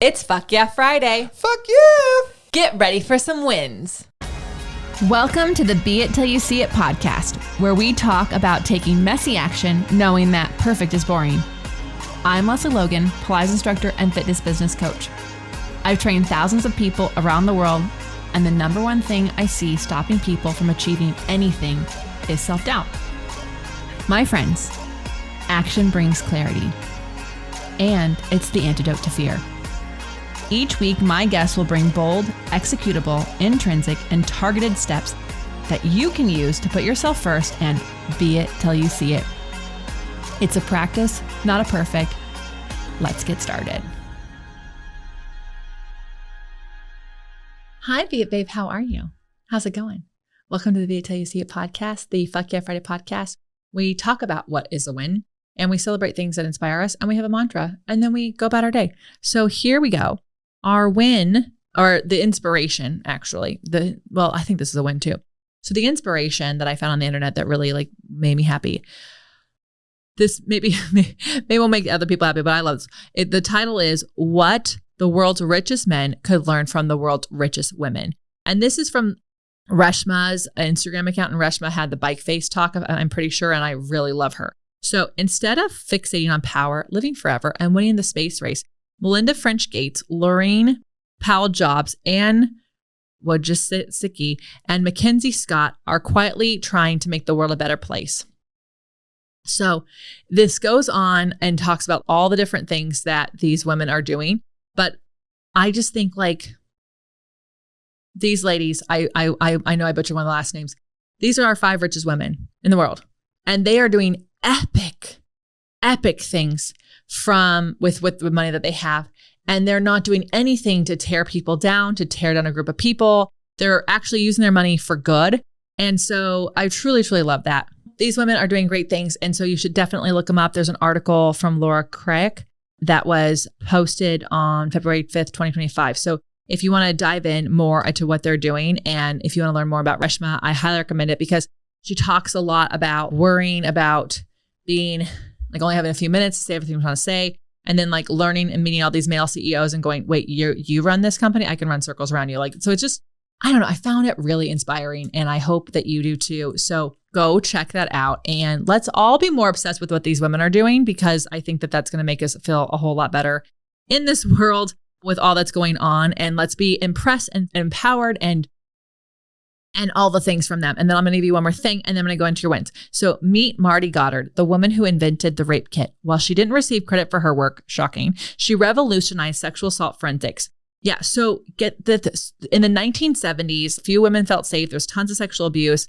It's Fuck Yeah Friday. Fuck yeah! Get ready for some wins. Welcome to the Be It Till You See It podcast, where we talk about taking messy action, knowing that perfect is boring. I'm Lesley Logan, Pilates instructor and fitness business coach. I've trained thousands of people around the world, and the number one thing I see stopping people from achieving anything is self-doubt. My friends, action brings clarity, and it's the antidote to fear. Each week, my guests will bring bold, executable, intrinsic, and targeted steps that you can use to put yourself first and be it till you see it. It's a practice, not a perfect. Let's get started. Hi, Be It Babe. How are you? How's it going? Welcome to the Be It Till You See It podcast, the Fuck Yeah Friday podcast. We talk about what is a win, and we celebrate things that inspire us, and we have a mantra, and then we go about our day. So here we go. Our win, or the inspiration, actually. I think this is a win too. So the inspiration that I found on the internet that really made me happy. This maybe will make other people happy, but I love this. The title is What the World's Richest Men Could Learn from the World's Richest Women. And this is from Reshma's Instagram account, and Reshma had the bike face talk, I'm pretty sure, and I really love her. So instead of fixating on power, living forever, and winning the space race, Melinda French Gates, Lorraine Powell Jobs, and Wojcicki, and Mackenzie Scott are quietly trying to make the world a better place. So this goes on and talks about all the different things that these women are doing. But I just think these ladies, I know I butchered one of the last names. These are our 5 richest women in the world. And they are doing epic things with the money that they have. And they're not doing anything to tear people down, to tear down a group of people. They're actually using their money for good. And so I truly, truly love that. These women are doing great things. And so you should definitely look them up. There's an article from Laura Craig that was posted on February 5th, 2025. So if you want to dive in more into what they're doing, and if you want to learn more about Reshma, I highly recommend it because she talks a lot about worrying about being only having a few minutes to say everything you want to say, and then learning and meeting all these male CEOs and going, wait, you run this company? I can run circles around you. So it's just, I don't know. I found it really inspiring, and I hope that you do too. So go check that out, and let's all be more obsessed with what these women are doing, because I think that that's going to make us feel a whole lot better in this world with all that's going on. And let's be impressed and empowered and all the things from them. And then I'm going to give you one more thing, and then I'm going to go into your wins. So meet Marty Goddard, the woman who invented the rape kit. While she didn't receive credit for her work, shocking, she revolutionized sexual assault forensics. Yeah, so get this. In the 1970s, few women felt safe. There's tons of sexual abuse.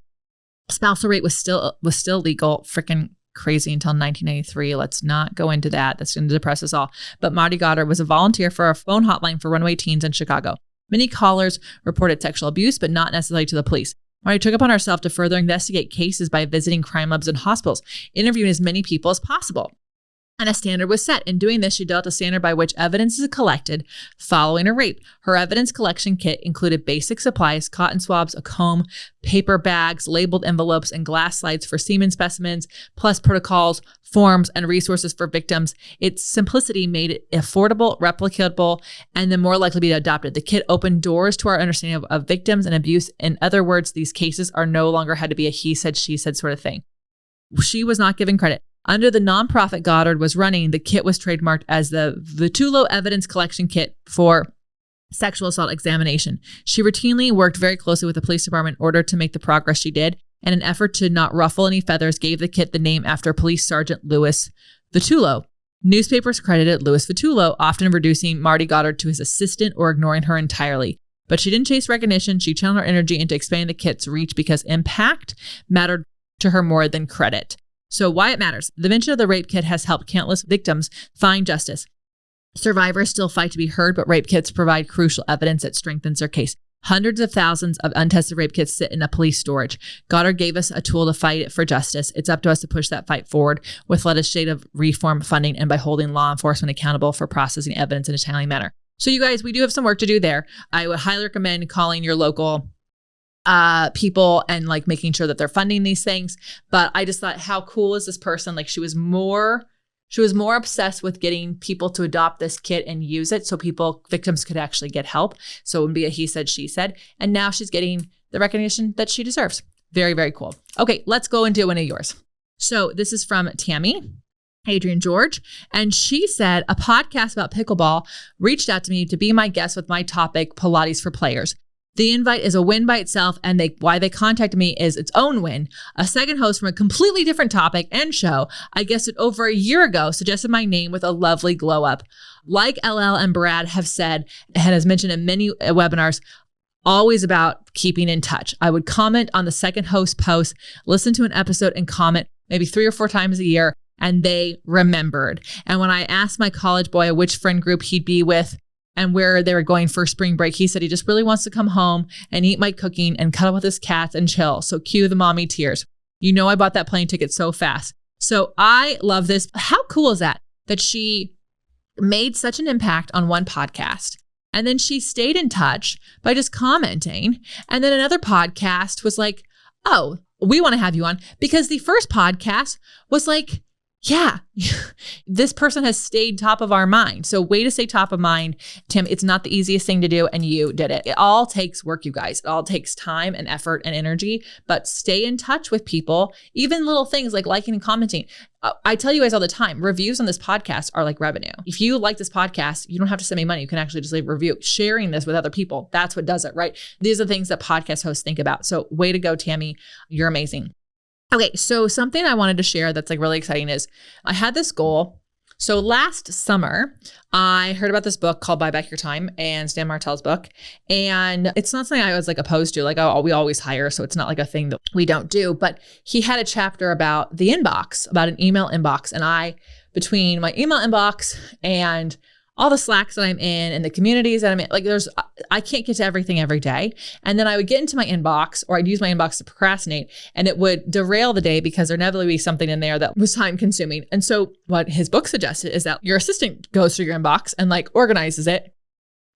Spousal rape was still legal. Freaking crazy until 1993. Let's not go into that. That's going to depress us all. But Marty Goddard was a volunteer for a phone hotline for runaway teens in Chicago. Many callers reported sexual abuse, but not necessarily to the police. Marty took upon herself to further investigate cases by visiting crime labs and hospitals, interviewing as many people as possible. And a standard was set. In doing this, she developed a standard by which evidence is collected following a rape. Her evidence collection kit included basic supplies, cotton swabs, a comb, paper bags, labeled envelopes, and glass slides for semen specimens, plus protocols, forms, and resources for victims. Its simplicity made it affordable, replicable, and then more likely to be adopted. The kit opened doors to our understanding of victims and abuse. In other words, these cases are no longer had to be a he said, she said sort of thing. She was not given credit. Under the nonprofit Goddard was running, the kit was trademarked as the Vitulo Evidence Collection Kit for Sexual Assault Examination. She routinely worked very closely with the police department in order to make the progress she did, and in an effort to not ruffle any feathers, gave the kit the name after Police Sergeant Louis Vitulo. Newspapers credited Louis Vitulo, often reducing Marty Goddard to his assistant or ignoring her entirely. But she didn't chase recognition. She channeled her energy into expanding the kit's reach because impact mattered to her more than credit. So why it matters. The invention of the rape kit has helped countless victims find justice. Survivors still fight to be heard, but rape kits provide crucial evidence that strengthens their case. Hundreds of thousands of untested rape kits sit in a police storage. Goddard gave us a tool to fight it for justice. It's up to us to push that fight forward with legislative reform funding and by holding law enforcement accountable for processing evidence in a timely manner. So you guys, we do have some work to do there. I would highly recommend calling your local people and making sure that they're funding these things. But I just thought, how cool is this person? She was more She was more obsessed with getting people to adopt this kit and use it so victims could actually get help. So it wouldn't be a he said, she said. And now she's getting the recognition that she deserves. Very, very cool. Okay, let's go into one of yours. So this is from Tami-Adrian George. And she said, a podcast about pickleball reached out to me to be my guest with my topic, Pilates for Players. The invite is a win by itself, and why they contacted me is its own win. A second host from a completely different topic and show, I guessed it over a year ago, suggested my name with a lovely glow up. Like LL and Brad have said, and has mentioned in many webinars, always about keeping in touch. I would comment on the second host post, listen to an episode and comment maybe 3 or 4 times a year, and they remembered. And when I asked my college boy which friend group he'd be with, and where they were going for spring break, he said he just really wants to come home and eat my cooking and cuddle with his cats and chill. So cue the mommy tears. You know, I bought that plane ticket so fast. So I love this. How cool is that she made such an impact on one podcast, and then she stayed in touch by just commenting. And then another podcast was like, oh, we want to have you on, because the first podcast was like, yeah, this person has stayed top of our mind. So way to stay top of mind, Tim. It's not the easiest thing to do, and you did it. It all takes work, you guys. It all takes time and effort and energy, but stay in touch with people, even little things like liking and commenting. I tell you guys all the time, reviews on this podcast are like revenue. If you like this podcast, you don't have to send me money. You can actually just leave a review. Sharing this with other people, that's what does it, right? These are things that podcast hosts think about. So way to go, Tammy. You're amazing. Okay, so something I wanted to share that's like really exciting is I had this goal. So last summer, I heard about this book called Buy Back Your Time, and Stan Martell's book. And it's not something I was like opposed to, like, oh, we always hire, so it's not like a thing that we don't do. But he had a chapter about the inbox, about an email inbox. And between my email inbox and all the Slacks that I'm in and the communities that I'm in, like I can't get to everything every day. And then I would get into my inbox, or I'd use my inbox to procrastinate, and it would derail the day because there'd inevitably be something in there that was time consuming. And so what his book suggested is that your assistant goes through your inbox and like organizes it.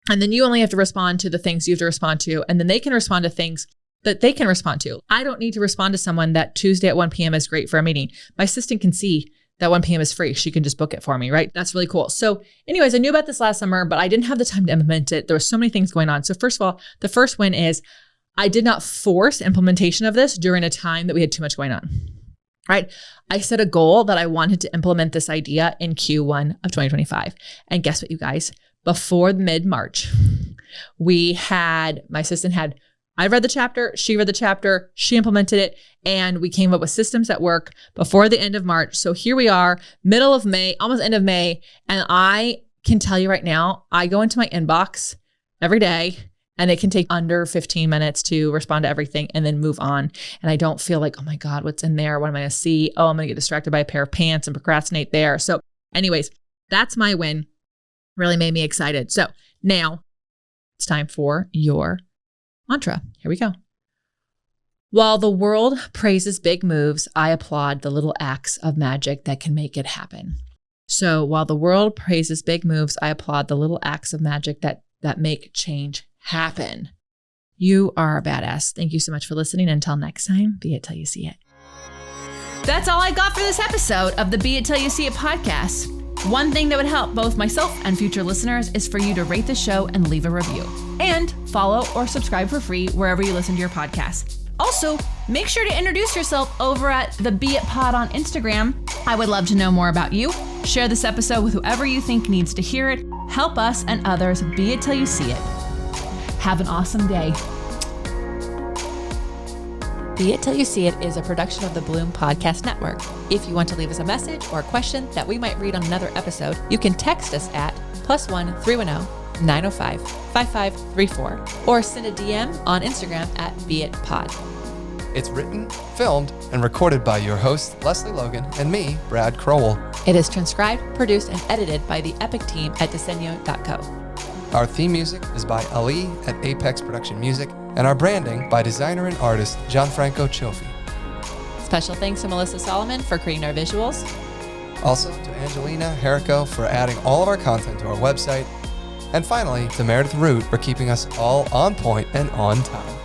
And then you only have to respond to the things you have to respond to. And then they can respond to things that they can respond to. I don't need to respond to someone that Tuesday at 1 p.m. is great for a meeting. My assistant can see that 1 p.m. is free. She can just book it for me, right? That's really cool. So anyways, I knew about this last summer, but I didn't have the time to implement it. There were so many things going on. So first of all, the first win is I did not force implementation of this during a time that we had too much going on, right? I set a goal that I wanted to implement this idea in Q1 of 2025. And guess what, you guys? Before mid-March, my assistant I read the chapter, she implemented it, and we came up with systems at work before the end of March. So here we are, middle of May, almost end of May. And I can tell you right now, I go into my inbox every day, and it can take under 15 minutes to respond to everything and then move on. And I don't feel like, oh my God, what's in there? What am I going to see? Oh, I'm going to get distracted by a pair of pants and procrastinate there. So anyways, that's my win. Really made me excited. So now it's time for your mantra. Here we go. While the world praises big moves, I applaud the little acts of magic that can make it happen. So while the world praises big moves, I applaud the little acts of magic that make change happen. You are a badass. Thank you so much for listening. Until next time, be it till you see it. That's all I got for this episode of the Be It Till You See It podcast. One thing that would help both myself and future listeners is for you to rate the show and leave a review. And follow or subscribe for free wherever you listen to your podcast. Also, make sure to introduce yourself over at the Be It Pod on Instagram. I would love to know more about you. Share this episode with whoever you think needs to hear it. Help us and others be it till you see it. Have an awesome day. Be It Till You See It is a production of the Bloom Podcast Network. If you want to leave us a message or a question that we might read on another episode, you can text us at +1 310 905 5534 or send a DM on Instagram at BeItPod. It's written, filmed, and recorded by your host, Lesley Logan, and me, Brad Crowell. It is transcribed, produced, and edited by the Epic team at Diseño.co. Our theme music is by Ali at Apex Production Music, and our branding by designer and artist Gianfranco Cioffi. Special thanks to Melissa Solomon for creating our visuals. Also to Angelina Herrico for adding all of our content to our website. And finally, to Meredith Root for keeping us all on point and on time.